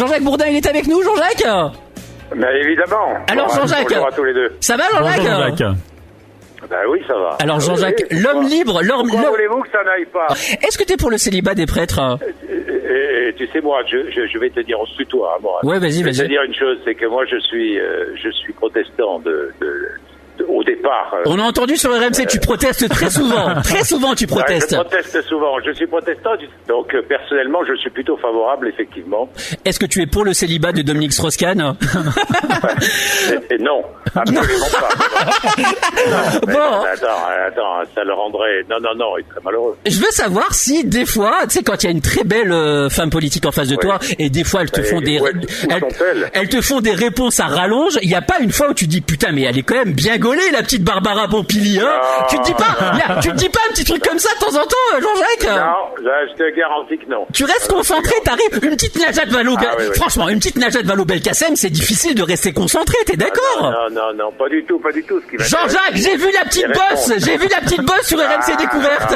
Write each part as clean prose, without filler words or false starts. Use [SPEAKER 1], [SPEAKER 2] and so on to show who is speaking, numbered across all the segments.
[SPEAKER 1] Jean-Jacques Bourdin, il est avec nous, Jean-Jacques?
[SPEAKER 2] Mais évidemment.
[SPEAKER 1] Alors Jean-Jacques,
[SPEAKER 2] bonjour à tous les deux.
[SPEAKER 1] Ça va Jean-Jacques?
[SPEAKER 3] Bonjour, Jean-Jacques.
[SPEAKER 2] Ben oui, ça va.
[SPEAKER 1] Alors Jean-Jacques, l'homme libre,
[SPEAKER 2] Pourquoi voulez-vous que ça n'aille pas?
[SPEAKER 1] Est-ce que t'es pour le célibat des prêtres?
[SPEAKER 2] Et tu sais, moi, je vais te dire, on se tutoie, moi.
[SPEAKER 1] Ouais, vas-y.
[SPEAKER 2] Je vais te dire une chose, c'est que moi, je suis protestant au départ.
[SPEAKER 1] On a entendu sur RMC, tu protestes très souvent. Très souvent, tu protestes.
[SPEAKER 2] Ouais, je proteste souvent. Je suis protestant, donc personnellement, je suis plutôt favorable, effectivement.
[SPEAKER 1] Est-ce que tu es pour le célibat de Dominique Strauss-Kahn?
[SPEAKER 2] Non, absolument pas.
[SPEAKER 1] Bon.
[SPEAKER 2] Attends, ça le rendrait... Non, il serait malheureux.
[SPEAKER 1] Je veux savoir si, des fois, tu sais, quand il y a une très belle femme politique en face de toi, et des fois, elles te font elles te font des réponses à rallonge, il n'y a pas une fois où tu dis, putain, mais elle est quand même bien gaulée, la petite Barbara Pompili, hein? Tu te dis pas un petit truc comme ça de temps en temps, Jean-Jacques?
[SPEAKER 2] Non, là, je te garantis que non.
[SPEAKER 1] Tu restes concentré, t'arrives, une petite Najat Franchement, une petite Najat Vallaud-Belkacem, c'est difficile de rester concentré, t'es d'accord?
[SPEAKER 2] Non, pas du tout. Ce qui
[SPEAKER 1] Jean-Jacques, j'ai vu la petite bosse sur RMC Découverte.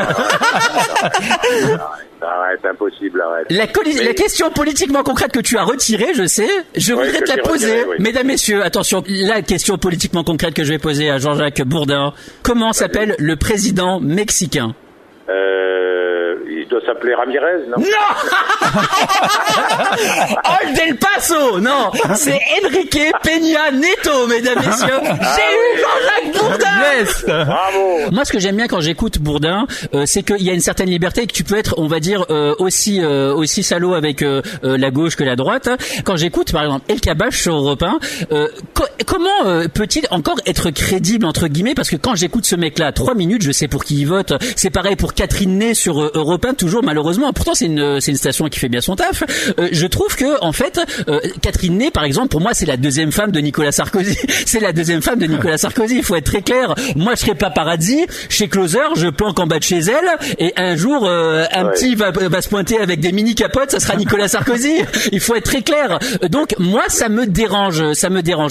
[SPEAKER 2] Arrête, impossible, arrête.
[SPEAKER 1] La question politiquement concrète que tu as retirée, je sais, je voudrais te la poser. Mesdames, messieurs, attention, la question politiquement concrète que je vais poser à Jean-Jacques Bourdin. Comment s'appelle le président mexicain?
[SPEAKER 2] Il doit s'appeler Ramirez, non?
[SPEAKER 1] Non. Del Paso. Non, c'est Enrique Peña Nieto, mesdames, messieurs. J'ai eu Jean-Jacques Bourdin.
[SPEAKER 3] Yes.
[SPEAKER 2] Bravo.
[SPEAKER 1] Moi, ce que j'aime bien quand j'écoute Bourdin, c'est qu'il y a une certaine liberté et que tu peux être, on va dire, aussi salaud avec la gauche que la droite. Quand j'écoute, par exemple, El Kabach sur Europe 1, comment peut-il encore être crédible, entre guillemets, parce que quand j'écoute ce mec-là, 3 minutes, je sais pour qui il vote. C'est pareil pour Catherine Ney sur Europe 1, toujours malheureusement. Pourtant, c'est une station qui fait bien son taf. Je trouve que, en fait, Catherine Ney, par exemple, pour moi, c'est la deuxième femme de Nicolas Sarkozy. C'est la deuxième femme de Nicolas Sarkozy. Il faut être très clair. Moi, je serais paparazzi. Chez Closer, je planque en bas de chez elle. Et un jour, petit va se pointer avec des mini capotes. Ça sera Nicolas Sarkozy. Il faut être très clair. Donc, moi, ça me dérange.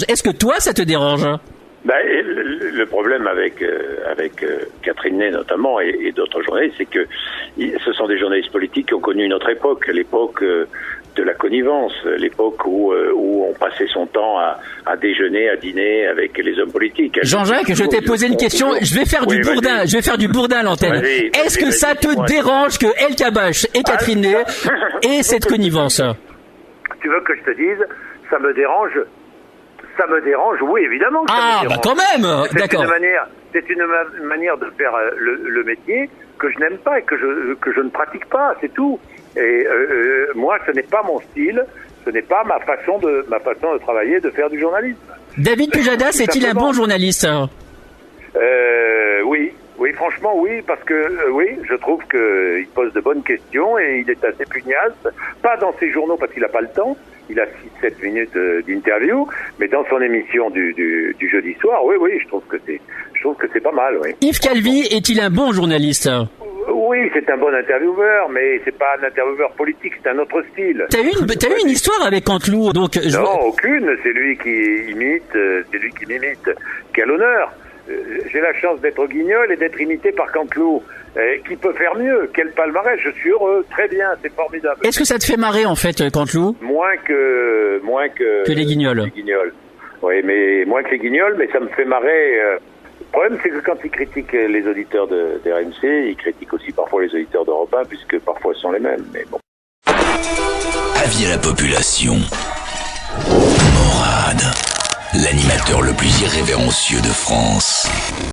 [SPEAKER 1] Est-ce que toi, ça te dérange?
[SPEAKER 2] Le problème avec Catherine Ney notamment et d'autres journalistes, c'est que ce sont des journalistes politiques qui ont connu une autre époque, l'époque de la connivence, l'époque où on passait son temps à déjeuner, à dîner avec les hommes politiques.
[SPEAKER 1] Jean-Jacques, je t'ai posé une question, je vais faire du Bourdin à l'antenne. Est-ce que ça te dérange que El Kabach et Catherine Ney aient cette connivence?
[SPEAKER 2] Tu veux que je te dise, ça me dérange, oui, évidemment.
[SPEAKER 1] Quand même. D'accord.
[SPEAKER 2] C'est une manière de faire le métier que je n'aime pas et que je ne pratique pas, c'est tout. Et moi, ce n'est pas mon style, ce n'est pas ma façon de travailler, de faire du journalisme.
[SPEAKER 1] David Pujadas est-il un bon journaliste?
[SPEAKER 2] Oui, franchement, oui, parce que je trouve qu'il pose de bonnes questions et il est assez pugnace. Pas dans ses journaux parce qu'il n'a pas le temps. Il a 6-7 minutes d'interview, mais dans son émission du jeudi soir, oui, je trouve que c'est pas mal, oui.
[SPEAKER 1] Yves Calvi est-il un bon journaliste?
[SPEAKER 2] Oui, c'est un bon intervieweur, mais c'est pas un intervieweur politique, c'est un autre style.
[SPEAKER 1] T'as eu une histoire avec Canteloup, donc...
[SPEAKER 2] Non, aucune, c'est lui qui m'imite, quel honneur. J'ai la chance d'être Guignol et d'être imité par Canteloup. Qui peut faire mieux? Quel palmarès? Je suis heureux, très bien, c'est formidable.
[SPEAKER 1] Est-ce que ça te fait marrer en fait, Canteloup?
[SPEAKER 2] Moins que
[SPEAKER 1] les Guignols.
[SPEAKER 2] Les Guignols. Oui, mais moins que les Guignols, mais ça me fait marrer. Le problème, c'est que quand il critique les auditeurs de RMC, il critique aussi parfois les auditeurs d'Europe 1, puisque parfois ce sont les mêmes. Mais bon.
[SPEAKER 4] Avis à la population. Morad, l'animateur le plus irrévérencieux de France.